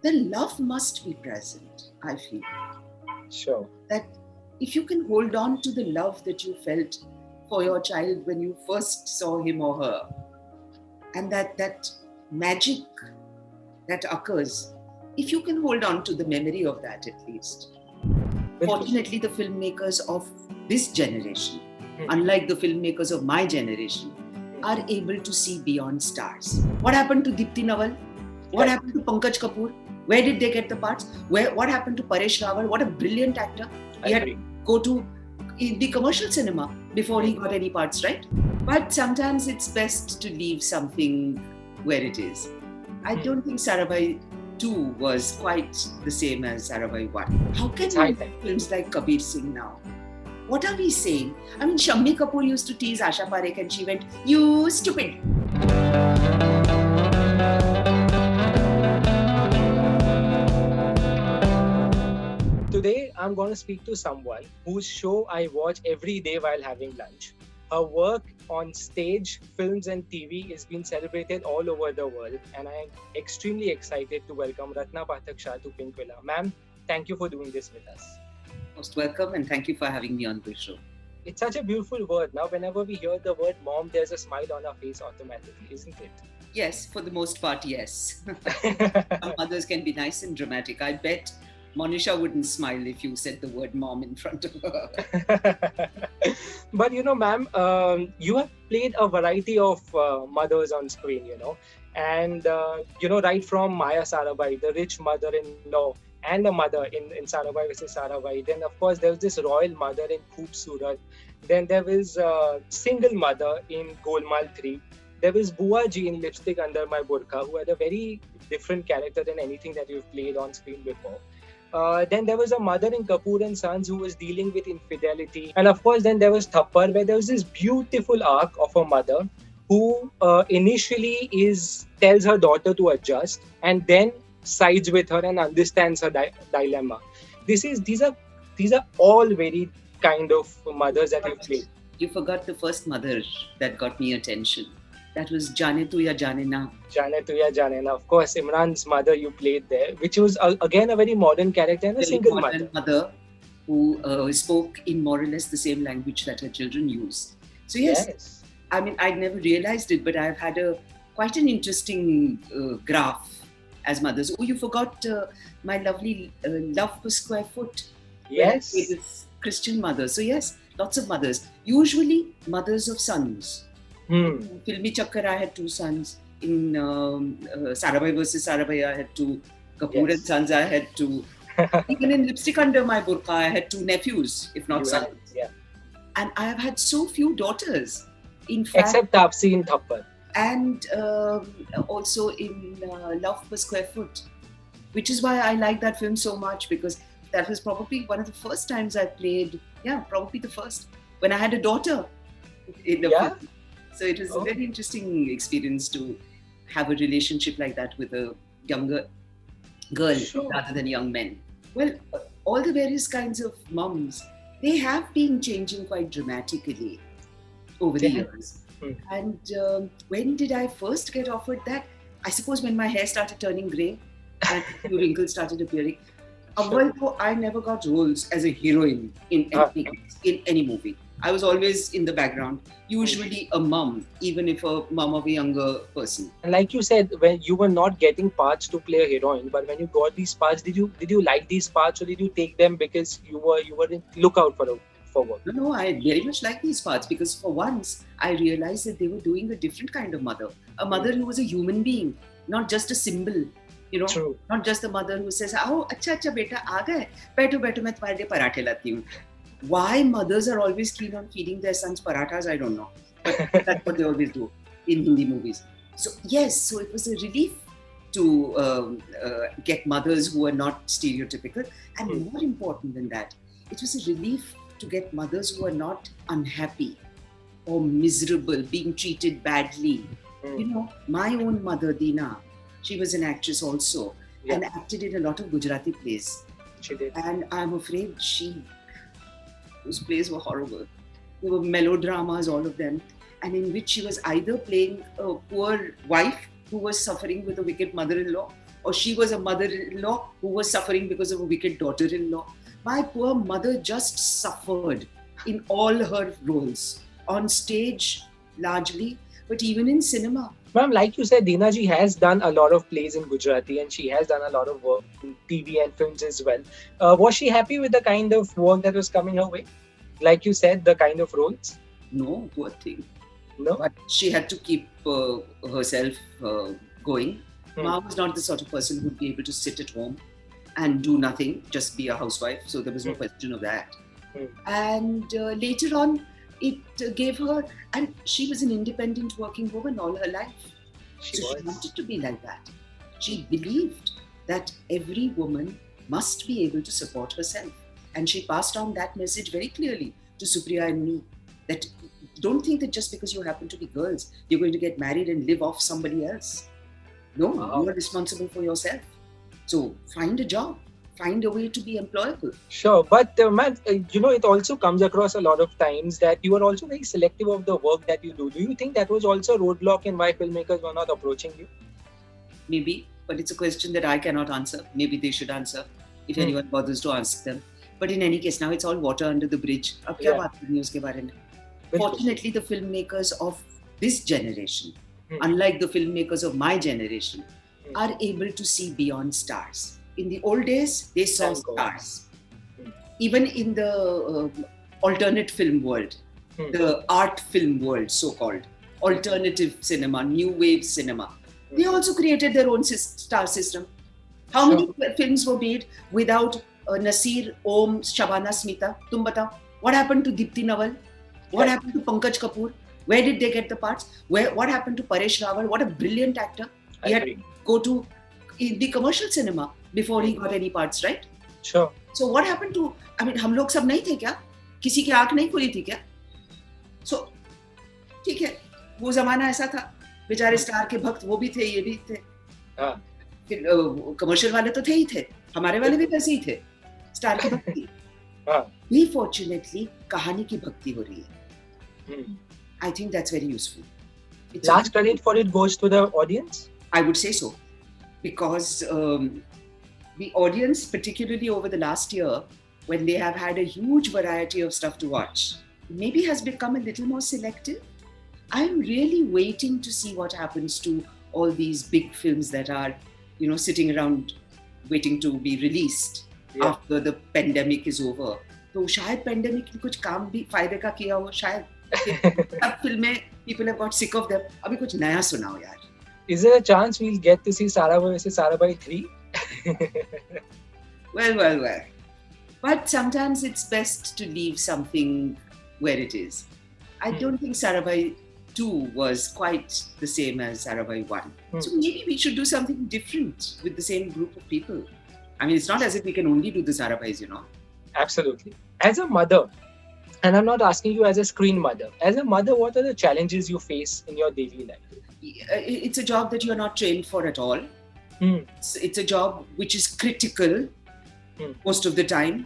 the love must be present, I feel. Sure. That if you can hold on to the love that you felt for your child when you first saw him or her, and that magic that occurs, if you can hold on to the memory of that at least. Fortunately, the filmmakers of this generation, unlike the filmmakers of my generation, are able to see beyond stars. What happened to Deepti Nawal? What happened to Pankaj Kapoor? Where did they get the parts? What happened to Paresh Rawal? What a brilliant actor. He had to go to the commercial cinema before he got any parts, right? But sometimes it's best to leave something where it is. I don't think Sarabhai 2 was quite the same as Sarabhai 1. How can we make films like Kabir Singh now? What are we saying? I mean, Shammi Kapoor used to tease Asha Parekh and she went, "You stupid." Today, I'm going to speak to someone whose show I watch every day while having lunch. Her work on stage, films and TV is being celebrated all over the world, and I am extremely excited to welcome Ratna Pathak Shah to Pink Villa. Ma'am, thank you for doing this with us. Most welcome, and thank you for having me on the show. It's such a beautiful word. Now, whenever we hear the word mom, there's a smile on our face automatically, isn't it? Yes, for the most part, yes. Some mothers can be nice and dramatic. I bet Monisha wouldn't smile if you said the word mom in front of her. But ma'am, you have played a variety of mothers on screen, and right from Maya Sarabhai, the rich mother-in-law and a mother in Sarabhai Vs Sarabhai. Then of course there was this royal mother in Khoobsurat. Then there was single mother in Golmaal 3. There was Bua Ji in Lipstick Under My Burqa, who had a very different character than anything that you've played on screen before. Then there was a mother in Kapoor and Sons who was dealing with infidelity. And of course, then there was Thappar, where there was this beautiful arc of a mother who initially tells her daughter to adjust and then sides with her and understands her dilemma. These are all very kind of mothers that you've played. You forgot the first mother that got me attention. That was Jaane Tu Ya Jaane Na. Jaane Tu Ya Jaane Na. Of course, Imran's mother you played there, which was again a very modern character and a single mother who spoke in more or less the same language that her children use. So yes. I mean, I'd never realized it, but I've had quite an interesting graph as mothers. Oh, you forgot my lovely Love Per Square Foot. Yes. With Christian mothers. So yes, lots of mothers. Usually mothers of sons. In Filmi Chakkar, I had 2 sons. In Sarabhai Vs Sarabhai, I had 2. Kapoor and Sons, I had 2. Even in Lipstick Under My Burqa, I had 2 nephews, if not sons. Yeah. And I have had so few daughters. In fact, except Taapsee in Thappar. And also in Love Per Square Foot, which is why I like that film so much, because that was probably one of the first times I played, probably the first, when I had a daughter in the film. So it was a very interesting experience to have a relationship like that with a younger girl rather than young men. Well, all the various kinds of moms, they have been changing quite dramatically over the years. And when did I first get offered that? I suppose when my hair started turning grey and a few wrinkles started appearing. Although I never got roles as a heroine in any movie. I was always in the background, usually a mom, even if a mom of a younger person. And like you said, when you were not getting parts to play a heroine, but when you got these parts, did you like these parts, or did you take them because you were in lookout for work? No, I very much like these parts, because for once I realized that they were doing a different kind of mother, a mother who was a human being, not just a symbol. True. Not just the mother who says, "Oh, acha beta, aa gaye. Baitho, main tumhare liye parathe lati hu." Why mothers are always keen on feeding their sons parathas, I don't know. But that's what they always do in Hindi movies. So yes, so it was a relief to get mothers who are not stereotypical. And more important than that, it was a relief to get mothers who are not unhappy or miserable, being treated badly. My own mother, Dina, she was an actress also and acted in a lot of Gujarati plays. She did. And I'm afraid those plays were horrible. They were melodramas, all of them, and in which she was either playing a poor wife who was suffering with a wicked mother-in-law, or she was a mother-in-law who was suffering because of a wicked daughter-in-law. My poor mother just suffered in all her roles, on stage largely, but even in cinema. Ma'am, like you said, Dina ji has done a lot of plays in Gujarati and she has done a lot of work in TV and films as well. Was she happy with the kind of work that was coming her way? Like you said, the kind of roles? No, poor thing. No? But she had to keep herself going. Ma was not the sort of person who would be able to sit at home and do nothing, just be a housewife. So there was no question of that. And later on, it gave her, and she was an independent working woman all her life. She wanted to be like that. She believed that every woman must be able to support herself. And she passed on that message very clearly to Supriya and me, that don't think that just because you happen to be girls, you're going to get married and live off somebody else. No, you are responsible for yourself. So find a job, find a way to be employable. Sure, but man, it also comes across a lot of times that you are also very selective of the work that you do. Do you think that was also a roadblock in why filmmakers were not approaching you? Maybe, but it's a question that I cannot answer. Maybe they should answer, if anyone bothers to ask them. But in any case, now it's all water under the bridge. Ab kya baat karni uske bare mein? Fortunately, the filmmakers of this generation, unlike the filmmakers of my generation, are able to see beyond stars. In the old days, they saw stars. Even in the alternate film world, the art film world, so-called, alternative cinema, new wave cinema, they also created their own star system. How many films were made without Nasir, Om, Shabana, Smita? Tum batao. What happened to Deepti Nawal? What happened to Pankaj Kapoor? Where did they get the parts? What happened to Paresh Rawal? What a brilliant actor. He had to go to the commercial cinema before he got any parts, right? Sure. So what happened to, I mean, हम लोग सब नहीं थे क्या? किसी की आँख नहीं खुली थी क्या? So, ठीक है, वो ज़माना ऐसा था. बेचारे स्टार के भक्त वो भी थे, ये भी थे. फिर कमर्शियल वाले तो थे ही थे. हमारे वाले भी वैसे ही थे. स्टार की भक्ति. We fortunately कहानी की भक्ति हो रही है. I think that's very useful. Last credit for it goes to the audience? I would say so. Because the audience, particularly over the last year, when they have had a huge variety of stuff to watch, maybe has become a little more selective. I'm really waiting to see what happens to all these big films that are, sitting around waiting to be released after the pandemic is over. तो शायद pandemic ने कुछ काम भी फायदे का किया हो शायद. सब फिल्में people have got sick of them. अभी कुछ नया सुनाओ यार. Is there a chance we'll get to see Sarabhai Vs Sarabhai 3? Well. But sometimes it's best to leave something where it is. I don't think Sarabhai 2 was quite the same as Sarabhai 1. So maybe we should do something different with the same group of people. I mean, it's not as if we can only do the Sarabhais, Absolutely. As a mother, and I'm not asking you as a screen mother, as a mother, what are the challenges you face in your daily life? It's a job that you're not trained for at all. It's a job which is critical most of the time,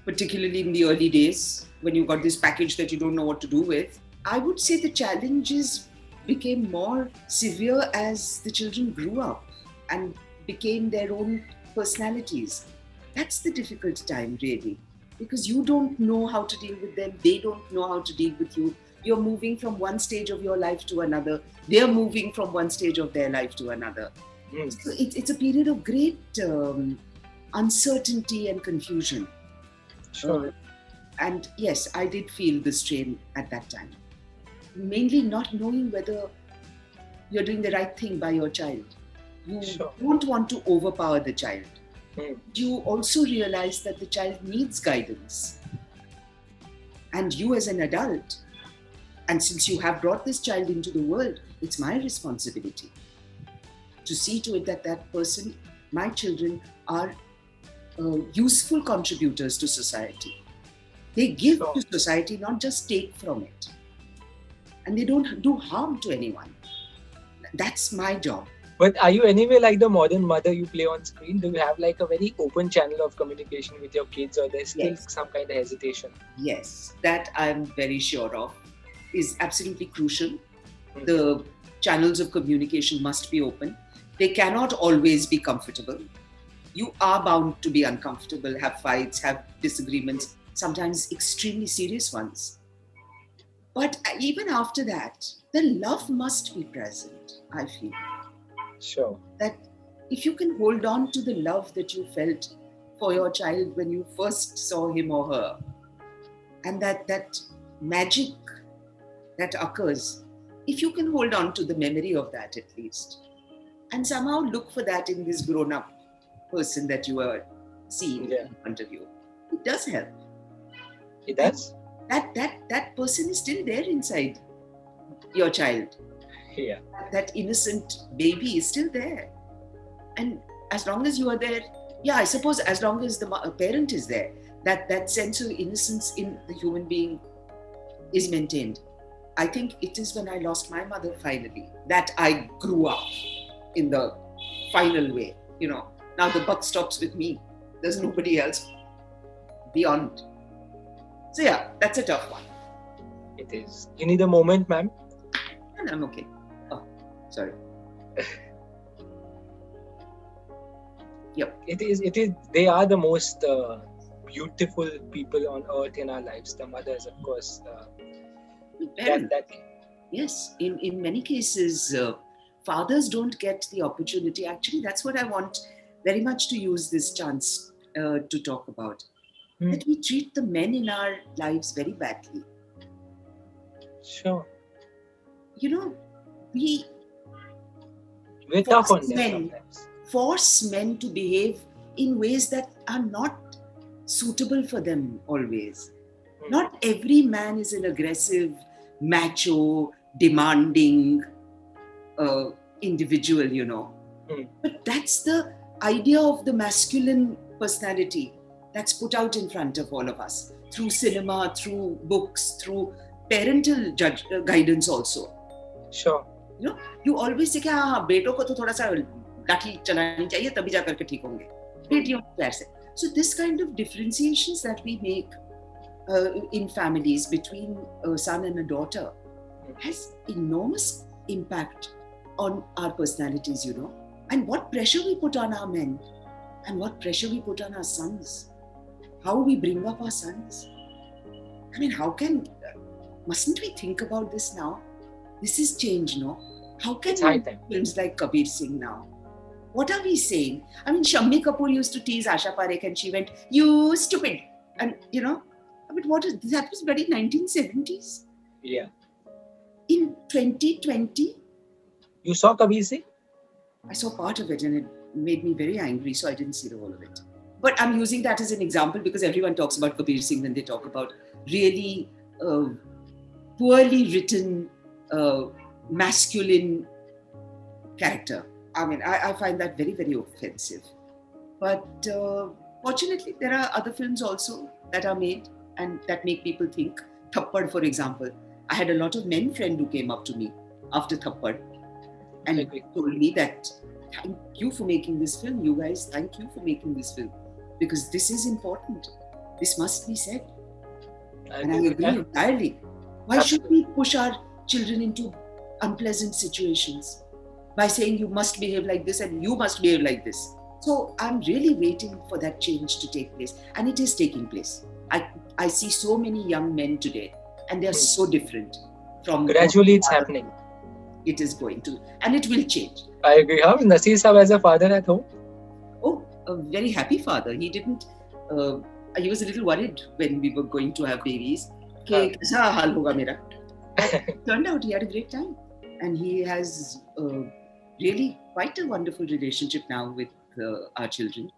particularly in the early days when you got this package that you don't know what to do with. I would say the challenges became more severe as the children grew up and became their own personalities. That's the difficult time, really, because you don't know how to deal with them. They don't know how to deal with you. You're moving from one stage of your life to another. They're moving from one stage of their life to another. So it's a period of great uncertainty and confusion. Sure. And yes, I did feel the strain at that time. Mainly not knowing whether you're doing the right thing by your child. You don't want to overpower the child. You also realize that the child needs guidance. And you as an adult, and since you have brought this child into the world, it's my responsibility to see to it that that person, my children, are useful contributors to society. They give to society, not just take from it. And they don't do harm to anyone. That's my job. But are you anyway like the modern mother you play on screen? Do you have like a very open channel of communication with your kids, or there's still some kind of hesitation? Yes, that I'm very sure of is absolutely crucial. The channels of communication must be open. They cannot always be comfortable. You are bound to be uncomfortable, have fights, have disagreements, sometimes extremely serious ones. But even after that, the love must be present, I feel. Sure. That if you can hold on to the love that you felt for your child when you first saw him or her, and that magic that occurs, if you can hold on to the memory of that at least, and somehow look for that in this grown-up person that you are seeing in front of you, it does help. It does. That person is still there inside your child. Yeah. That innocent baby is still there, and as long as you are there, I suppose as long as the parent is there, that sense of innocence in the human being is maintained. I think it is when I lost my mother finally that I grew up in the final way. Now the buck stops with me. There's nobody else beyond. So yeah, that's a tough one. It is. You need a moment, ma'am? And I'm okay. Oh, sorry. Yep. It is. They are the most beautiful people on earth in our lives. The mothers, of course. Yes. In many cases, fathers don't get the opportunity. Actually, that's what I want very much to use this chance to talk about. That we treat the men in our lives very badly. Sure. We tough on them sometimes. Force men to behave in ways that are not suitable for them always. Not every man is an aggressive, macho, demanding individual, But that's the idea of the masculine personality that's put out in front of all of us through cinema, through books, through parental guidance also. Sure. You always say कि हाँ बेटों को तो थोड़ा सा लाठी चलानी चाहिए तभी जा करके ठीक होंगे बेटियों को प्यार से. So this kind of differentiations that we make in families between a son and a daughter has enormous impact on our personalities, and what pressure we put on our men and what pressure we put on our sons, how we bring up our sons. I mean, mustn't we think about this now? This is change, no? How can films like Kabir Singh now? What are we saying? I mean, Shammi Kapoor used to tease Asha Parekh and she went, "You stupid." And, I mean, that was bloody 1970s. Yeah. In 2020. You saw Kabir Singh? I saw part of it and it made me very angry, so I didn't see the whole of it. But I'm using that as an example because everyone talks about Kabir Singh when they talk about really poorly written, masculine character. I mean, I find that very, very offensive. But fortunately, there are other films also that are made and that make people think. Thappad, for example. I had a lot of men friends who came up to me after Thappad and told me that, "Thank you for making this film, you guys. Thank you for making this film. Because this is important. This must be said." And I agree entirely. Why should we push our children into unpleasant situations by saying you must behave like this and you must behave like this? So I'm really waiting for that change to take place. And it is taking place. I see so many young men today and they are so different from... Gradually it's happening. It is going to, and it will change. I agree. How is Naseer Saab as a father at home? Oh, a very happy father. He didn't... he was a little worried when we were going to have babies. Kaisa hal hoga mera? It turned out he had a great time. And he has really quite a wonderful relationship now with our children.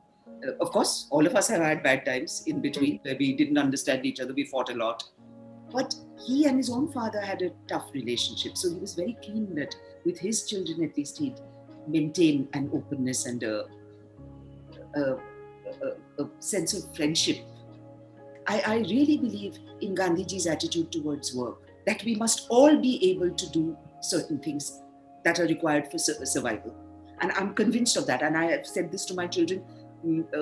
Of course, all of us have had bad times in between where we didn't understand each other. We fought a lot. But he and his own father had a tough relationship. So he was very keen that with his children, at least, he'd maintain an openness and a sense of friendship. I really believe in Gandhiji's attitude towards work, that we must all be able to do certain things that are required for survival. And I'm convinced of that. And I have said this to my children,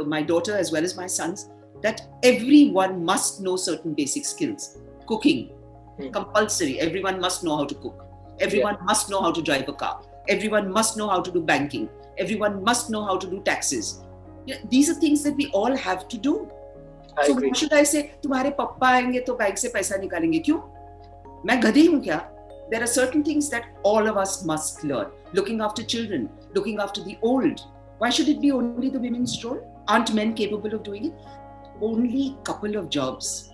my daughter as well as my sons, that everyone must know certain basic skills. Cooking, compulsory. Everyone must know how to cook. Everyone must know how to drive a car. Everyone must know how to do banking. everyone must know how to do taxes. These are things that we all have to do. I So agree. why should I say, तुम्हारे पप्पा आएंगे तो bank से पैसा निकालेंगे? क्यों? मैं गधी हूँ क्या? There are certain things that all of us must learn. Looking after children, looking after the old. Why should it be only the women's role? Aren't men capable of doing it? Only couple of jobs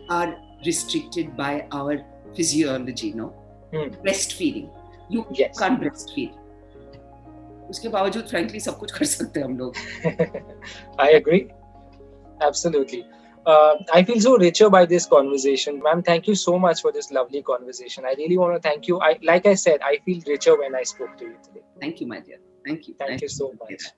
are restricted by our physiology, no? Breastfeeding. You can't breastfeed. उसके बावजूद frankly सब कुछ कर सकते हैं हम लोग. I agree. Absolutely. I feel so richer by this conversation. Ma'am, thank you so much for this lovely conversation. I really want to thank you. Like I said, I feel richer when I spoke to you today. Thank you, my dear. Thank you. Thank you so much.